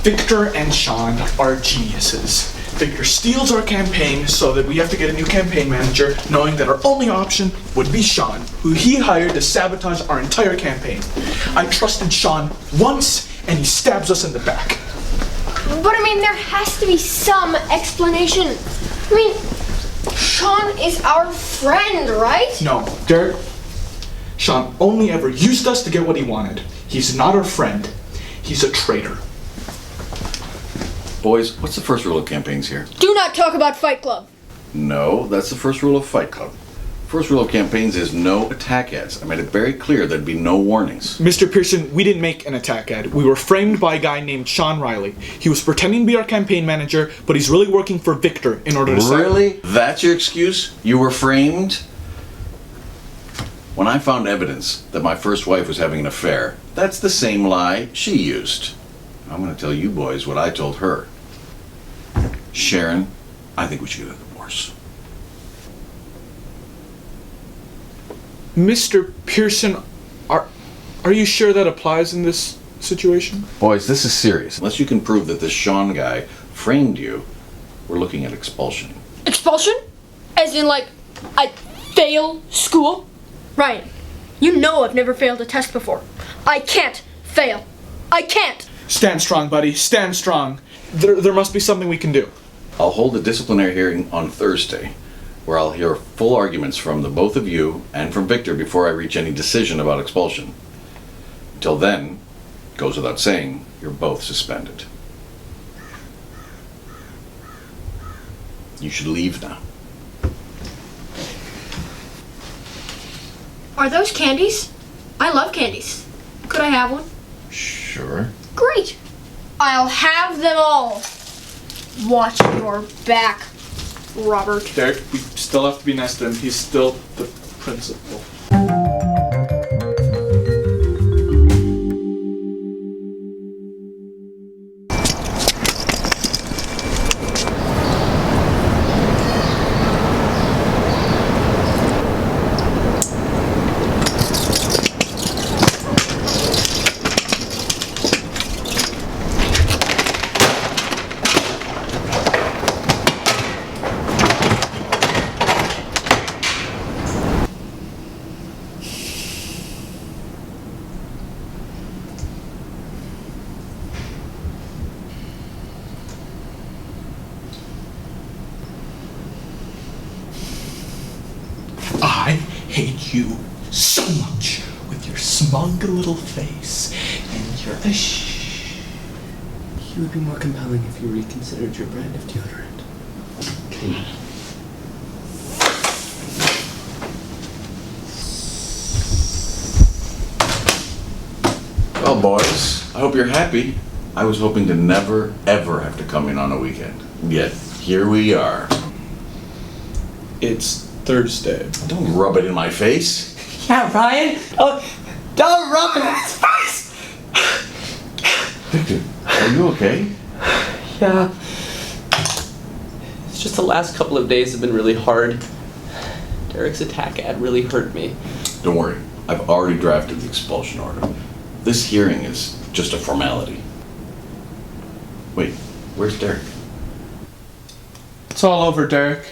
Victor and Sean are geniuses. Victor steals our campaign so that we have to get a new campaign manager, knowing that our only option would be Sean, who he hired to sabotage our entire campaign. I trusted Sean once, and he stabs us in the back. But I mean, there has to be some explanation. I mean, Sean is our friend, right? No, Derek. Sean only ever used us to get what he wanted. He's not our friend. He's a traitor. Boys, what's the first rule of campaigns here? Do not talk about Fight Club. No, that's the first rule of Fight Club. First rule of campaigns is no attack ads. I made it very clear there'd be no warnings. Mr. Pearson, we didn't make an attack ad. We were framed by a guy named Sean Riley. He was pretending to be our campaign manager, but he's really working for Victor in order to Really? That's your excuse? You were framed? When I found evidence that my first wife was having an affair, that's the same lie she used. I'm going to tell you boys what I told her. Sharon, I think we should get a divorce. Mr. Pearson, are you sure that applies in this situation? Boys, this is serious. Unless you can prove that this Sean guy framed you, we're looking at expulsion. Expulsion? As in, like, I fail school? Ryan, you know I've never failed a test before. I can't fail. I can't. Stand strong, buddy. Stand strong. There must be something we can do. I'll hold a disciplinary hearing on Thursday, where I'll hear full arguments from the both of you and from Victor before I reach any decision about expulsion. Until then, goes without saying, you're both suspended. You should leave now. Are those candies? I love candies. Could I have one? Sure. Great. I'll have them all. Watch your back, Robert. Derek, we still have to be nice to him. He's still the principal. I hate you so much with your smug little face and your You would be more compelling if you reconsidered your brand of deodorant. Okay. Well, boys, I hope you're happy. I was hoping to never, ever have to come in on a weekend. Yet, here we are. It's Thursday. Don't rub it in my face. Yeah, Ryan! Oh, don't rub it in his face! Victor, are you okay? Yeah. It's just the last couple of days have been really hard. Derek's attack ad really hurt me. Don't worry, I've already drafted the expulsion order. This hearing is just a formality. Wait, where's Derek? It's all over, Derek.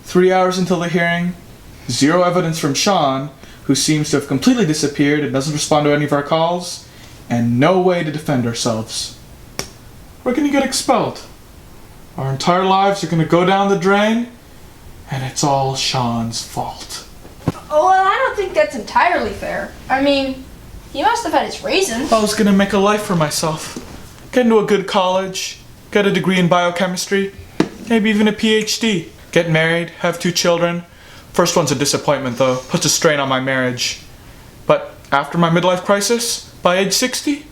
3 hours until the hearing. 0 evidence from Sean, who seems to have completely disappeared and doesn't respond to any of our calls. And no way to defend ourselves. We're gonna get expelled. Our entire lives are gonna go down the drain, and it's all Sean's fault. Oh, well, I don't think that's entirely fair. I mean, he must have had his reasons. I was gonna make a life for myself. Get into a good college, get a degree in biochemistry, maybe even a PhD. Get married, have 2 children. First one's a disappointment though, puts a strain on my marriage. But after my midlife crisis, by age 60,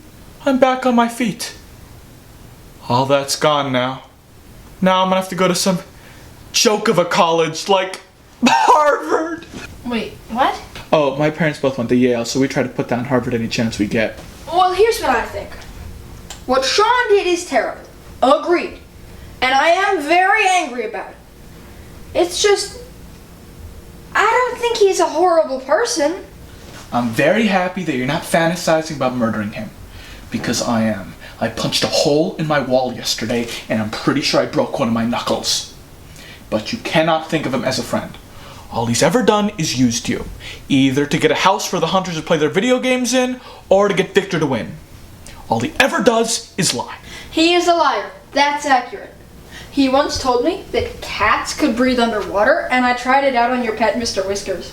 I'm back on my feet. All that's gone now. Now I'm gonna have to go to some joke of a college like Harvard. Wait, what? Oh, my parents both went to Yale, so we try to put down Harvard any chance we get. Well, here's what I think. What Sean did is terrible. Agreed. And I am very angry about it. It's just, I don't think he's a horrible person. I'm very happy that you're not fantasizing about murdering him. Because I am. I punched a hole in my wall yesterday, and I'm pretty sure I broke one of my knuckles. But you cannot think of him as a friend. All he's ever done is used you, either to get a house for the hunters to play their video games in, or to get Victor to win. All he ever does is lie. He is a liar. That's accurate. He once told me that cats could breathe underwater, and I tried it out on your pet, Mr. Whiskers.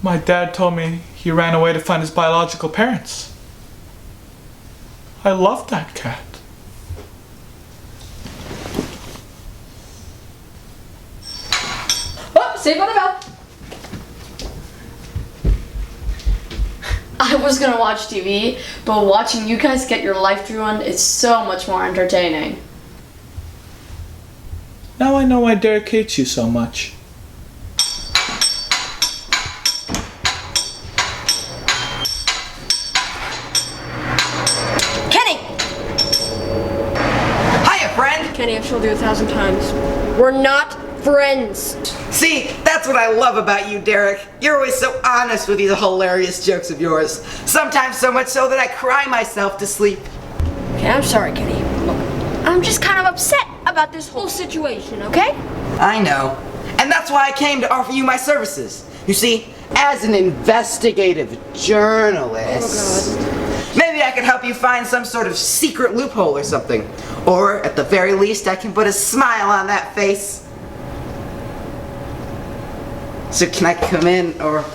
My dad told me he ran away to find his biological parents. I love that cat. Oh, Saved by the Bell. I was gonna watch TV, but watching you guys get your life ruined is so much more entertaining. Now I know why Derek hates you so much. Kenny! Hiya, friend! Kenny, I've told you 1,000 times. We're not friends. See, that's what I love about you, Derek. You're always so honest with these hilarious jokes of yours. Sometimes so much so that I cry myself to sleep. Okay, I'm sorry, Kenny. Look, I'm just kind of upset about this whole situation, okay? I know. And that's why I came to offer you my services. You see, as an investigative journalist, maybe I could help you find some sort of secret loophole or something. Or, at the very least, I can put a smile on that face. So can I come in, or...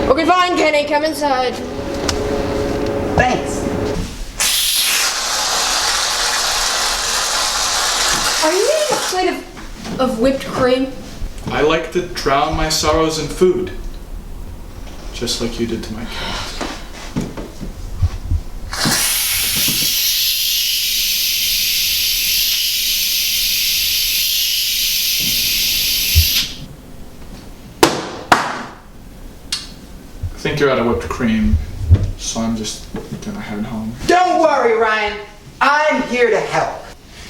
Okay, fine, Kenny, come inside. Thanks. Are you eating a plate of whipped cream? I like to drown my sorrows in food. Just like you did to my cat. I think you're out of whipped cream, so I'm just gonna head home. Don't worry, Ryan. I'm here to help.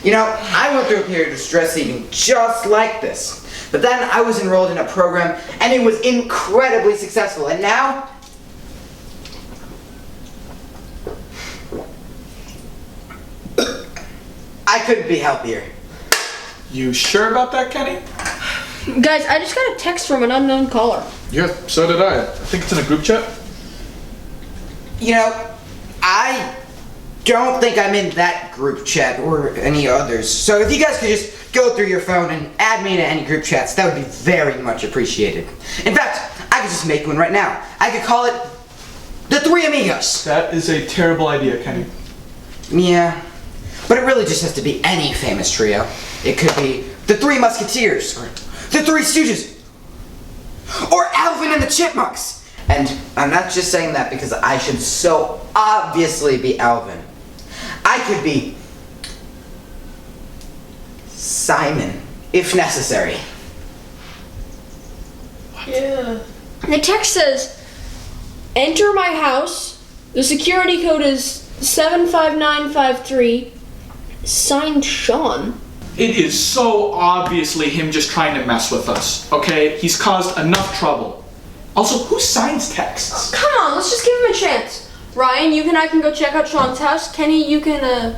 You know, I went through a period of stress eating just like this. But then I was enrolled in a program and it was incredibly successful. And now... I couldn't be happier. You sure about that, Kenny? Guys, I just got a text from an unknown caller. Yeah, so did I. I think it's in a group chat. You know, I don't think I'm in that group chat or any others. So if you guys could just go through your phone and add me to any group chats, that would be very much appreciated. In fact, I could just make one right now. I could call it The Three Amigos. That is a terrible idea, Kenny. Yeah, but it really just has to be any famous trio. It could be The Three Musketeers, or The Three Stooges, or Alvin and the Chipmunks. And I'm not just saying that because I should so obviously be Alvin. I could be Simon, if necessary. Yeah. The text says, enter my house. The security code is 75953. Signed Sean. It is so obviously him just trying to mess with us, okay? He's caused enough trouble. Also, who signs texts? Come on, let's just give him a chance. Ryan, you and I can go check out Sean's house. Kenny, you can,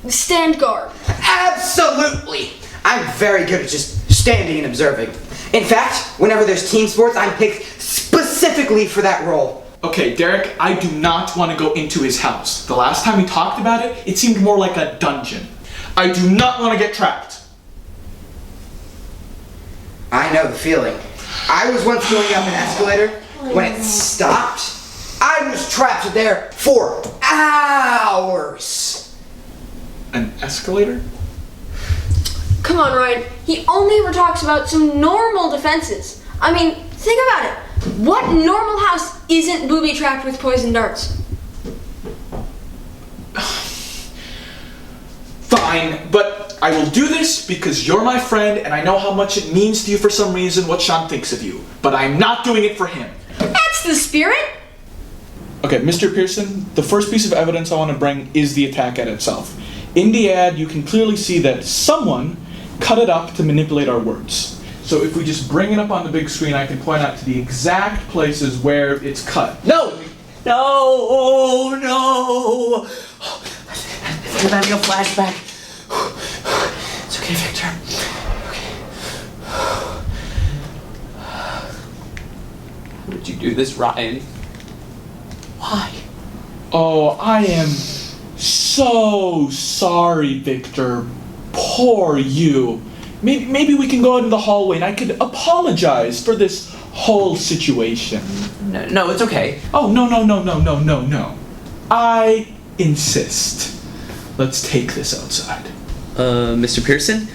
stand guard. Absolutely! I'm very good at just standing and observing. In fact, whenever there's team sports, I'm picked specifically for that role. Okay, Derek, I do not want to go into his house. The last time we talked about it, it seemed more like a dungeon. I do not want to get trapped. I know the feeling. I was once going up an escalator. When it stopped, I was trapped there for hours. An escalator? Come on, Ryan. He only ever talks about some normal defenses. I mean, think about it. What normal house isn't booby-trapped with poison darts? Fine, but I will do this because you're my friend and I know how much it means to you for some reason what Sean thinks of you. But I'm not doing it for him. That's the spirit. Okay, Mr. Pearson, the first piece of evidence I want to bring is the attack at itself. In the ad, you can clearly see that someone cut it up to manipulate our words. So if we just bring it up on the big screen, I can point out to the exact places where it's cut. No! No! Oh, no! I think I'm having a flashback. It's okay, Victor. Okay. How did you do this, Ryan? Why? Oh, I am so sorry, Victor. Poor you. Maybe we can go out in the hallway and I could apologize for this whole situation. No, it's okay. Oh, no. I insist. Let's take this outside. Mr. Pearson?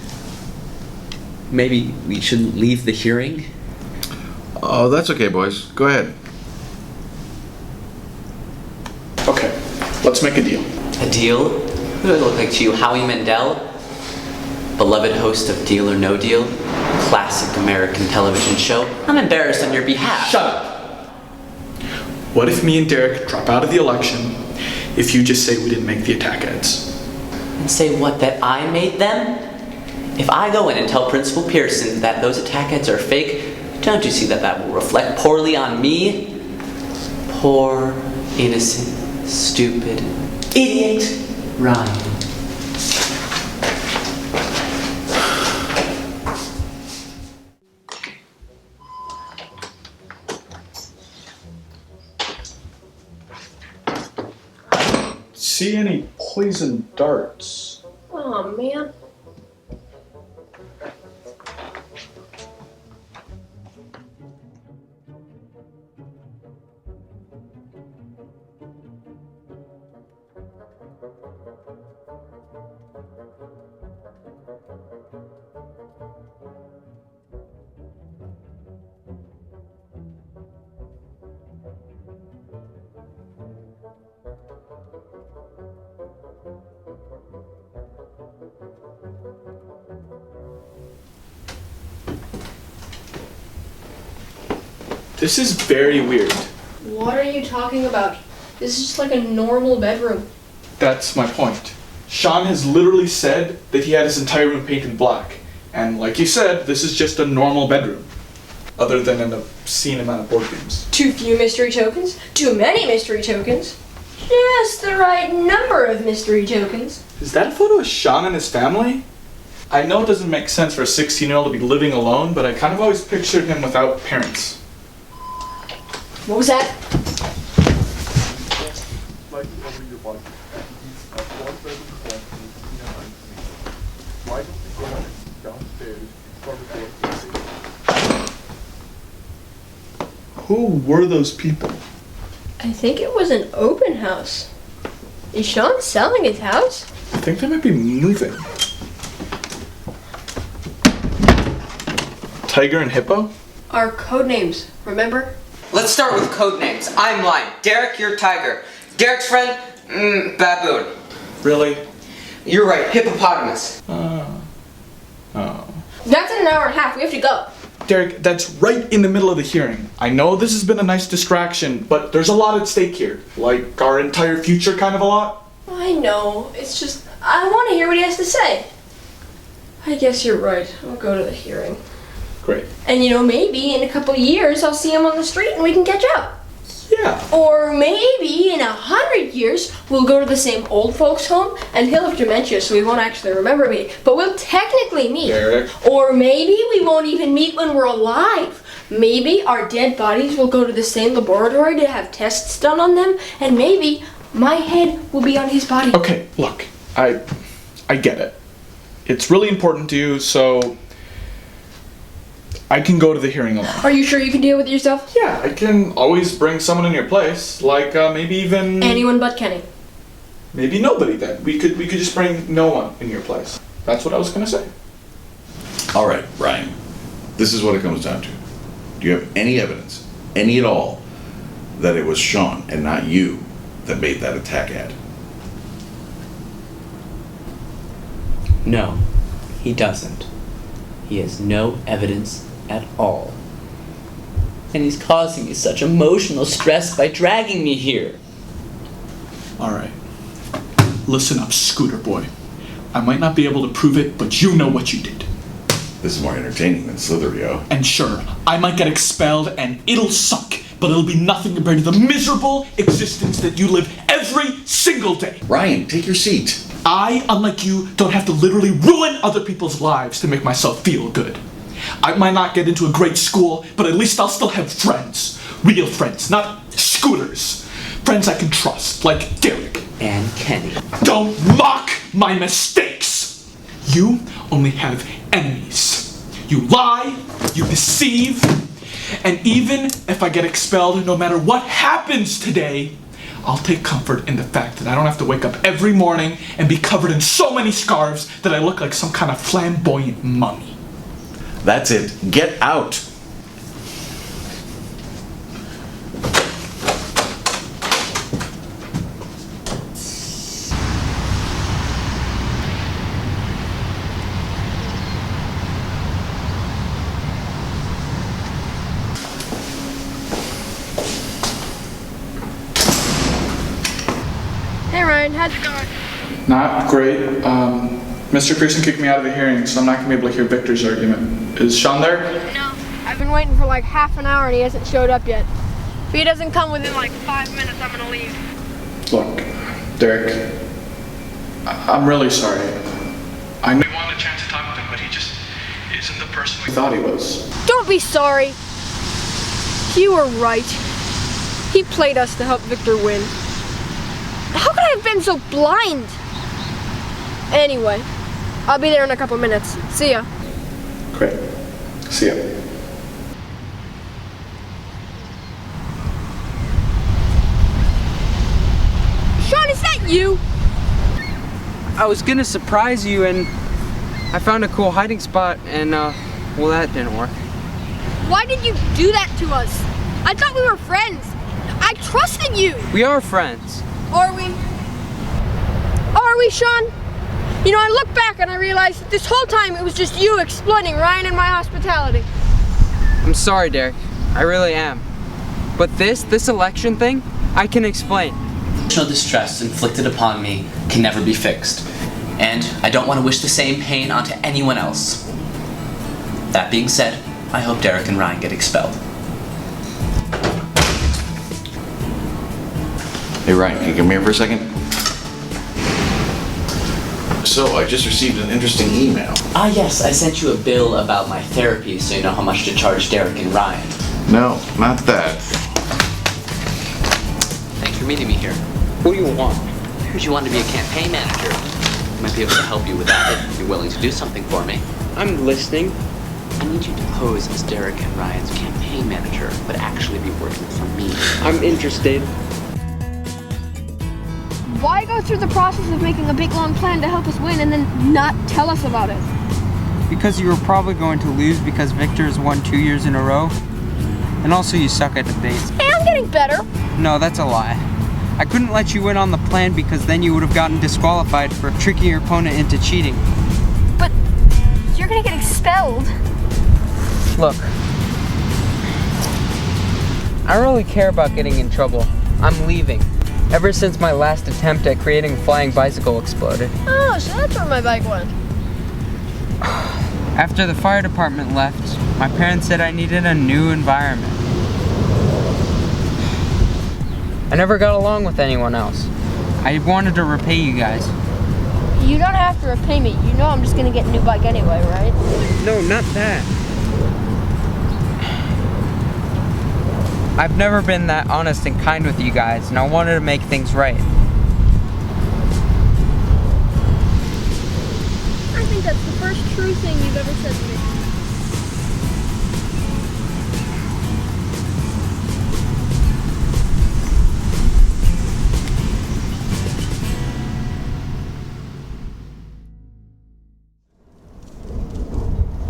Maybe we shouldn't leave the hearing? Oh, that's okay, boys. Go ahead. Okay, let's make a deal. A deal? Who do I look like to you, Howie Mandel? Beloved host of Deal or No Deal? Classic American television show. I'm embarrassed on your behalf. Shut up. What if me and Derek drop out of the election if you just say we didn't make the attack ads? And say what, that I made them? If I go in and tell Principal Pearson that those attack ads are fake, don't you see that that will reflect poorly on me? Poor, innocent, stupid, idiot Ryan. See any poison darts? Oh, man. This is very weird. What are you talking about? This is just like a normal bedroom. That's my point. Sean has literally said that he had his entire room painted black. And like you said, this is just a normal bedroom. Other than an obscene amount of board games. Too few mystery tokens? Too many mystery tokens? Just the right number of mystery tokens. Is that a photo of Sean and his family? I know it doesn't make sense for a 16-year-old to be living alone, but I kind of always pictured him without parents. What was that? Who were those people? I think it was an open house. Is Sean selling his house? I think they might be moving. Tiger and Hippo? Our code names, remember? Let's start with code names. I'm Lion. Derek, you're Tiger. Derek's friend, Baboon. Really? You're right, Hippopotamus. Oh. That's in an hour and a half. We have to go. Derek, that's right in the middle of the hearing. I know this has been a nice distraction, but there's a lot at stake here. Like our entire future, kind of a lot. I know. It's just, I want to hear what he has to say. I guess you're right. I'll go to the hearing. Great. And maybe in a couple years I'll see him on the street and we can catch up. Yeah. Or maybe in 100 years we'll go to the same old folks home and he'll have dementia so he won't actually remember me. But we'll technically meet. Derek. Or maybe we won't even meet when we're alive. Maybe our dead bodies will go to the same laboratory to have tests done on them. And maybe my head will be on his body. Okay, look. I get it. It's really important to you, so I can go to the hearing alone. Are you sure you can deal with it yourself? Yeah, I can always bring someone in your place, like maybe even Anyone but Kenny. maybe nobody. Then we could just bring no one in your place. That's what I was gonna say. All right, Ryan. This is what it comes down to. Do you have any evidence, any at all, that it was Sean and not you that made that attack ad? No, he doesn't. He has no evidence at all. And he's causing me such emotional stress by dragging me here. All right. Listen up, Scooter Boy. I might not be able to prove it, but you know what you did. This is more entertaining than Slitherio. And sure, I might get expelled and it'll suck, but it'll be nothing compared to the miserable existence that you live every single day. Ryan, take your seat. I, unlike you, don't have to literally ruin other people's lives to make myself feel good. I might not get into a great school, but at least I'll still have friends. Real friends, not scooters. Friends I can trust, like Derek. And Kenny. Don't mock my mistakes! You only have enemies. You lie, you deceive, and even if I get expelled, no matter what happens today, I'll take comfort in the fact that I don't have to wake up every morning and be covered in so many scarves that I look like some kind of flamboyant mummy. That's it. Get out. Hey Ryan, how's it going? Not great. Mr. Pearson kicked me out of the hearing, so I'm not going to be able to hear Victor's argument. Is Sean there? No. I've been waiting for like half an hour and he hasn't showed up yet. If he doesn't come within like 5 minutes, I'm gonna leave. Look, Derek, I'm really sorry. I knew I wanted a chance to talk with him, but he just isn't the person we thought he was. Don't be sorry. You were right. He played us to help Victor win. How could I have been so blind? Anyway, I'll be there in a couple minutes. See ya. Great. See ya. Sean, is that you? I was gonna surprise you and I found a cool hiding spot and well, that didn't work. Why did you do that to us? I thought we were friends. I trusted you. We are friends. Are we? Are we, Sean? You know, I look back and I realize that this whole time it was just you exploiting Ryan and my hospitality. I'm sorry, Derek. I really am. But this election thing, I can explain. Emotional distress inflicted upon me can never be fixed, and I don't want to wish the same pain onto anyone else. That being said, I hope Derek and Ryan get expelled. Hey Ryan, can you come here for a second? So, I just received an interesting email. Ah yes, I sent you a bill about my therapy so you know how much to charge Derek and Ryan. No, not that. Thanks for meeting me here. What do you want? I heard you wanted to be a campaign manager. I might be able to help you with that if you're willing to do something for me. I'm listening. I need you to pose as Derek and Ryan's campaign manager, but actually be working for me. I'm interested. Why go through the process of making a big long plan to help us win and then not tell us about it? Because you were probably going to lose because Victor has won 2 years in a row. And also you suck at debates. Hey, I'm getting better. No, that's a lie. I couldn't let you in on the plan because then you would have gotten disqualified for tricking your opponent into cheating. But you're gonna get expelled. Look, I don't really care about getting in trouble. I'm leaving. Ever since my last attempt at creating a flying bicycle exploded. Oh, so that's where my bike went. After the fire department left, my parents said I needed a new environment. I never got along with anyone else. I wanted to repay you guys. You don't have to repay me. You know I'm just gonna get a new bike anyway, right? No, not that. I've never been that honest and kind with you guys, and I wanted to make things right. I think that's the first true thing you've ever said to me.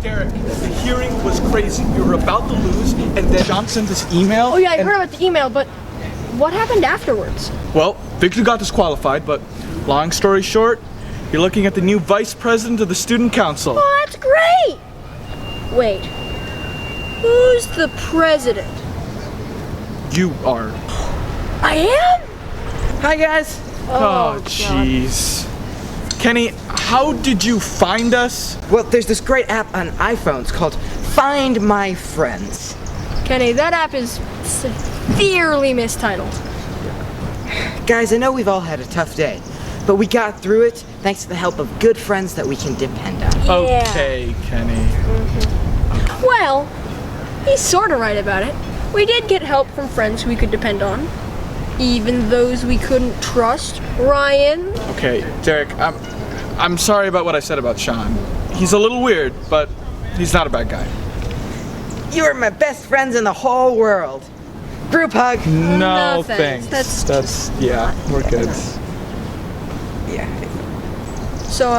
Derek, the hearing was crazy. We were about to lose, and then John sent this email. Oh yeah, I and- heard about the email, but what happened afterwards? Well, Victor got disqualified, but long story short, you're looking at the new vice president of the student council. Oh, that's great! Wait, who's the president? You are. I am? Hi guys! Oh, jeez. Kenny, how did you find us? Well, there's this great app on iPhones called Find My Friends. Kenny, that app is severely mistitled. Guys, I know we've all had a tough day, but we got through it thanks to the help of good friends that we can depend on. Okay, Kenny. Well, he's sort of right about it. We did get help from friends we could depend on. Even those we couldn't trust. Ryan? Okay, Derek, I'm sorry about what I said about Sean. He's a little weird, but he's not a bad guy. You are my best friends in the whole world. Group hug. No, thanks. thanks. That's yeah, we're good. Yeah. So,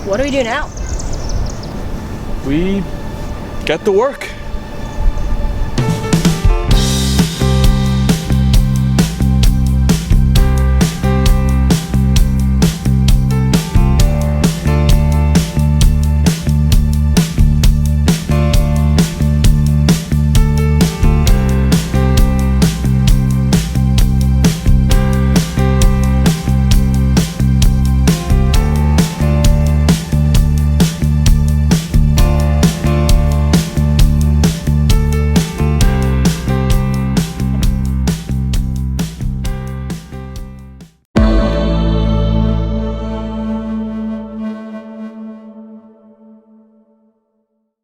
what do we do now? We get to work.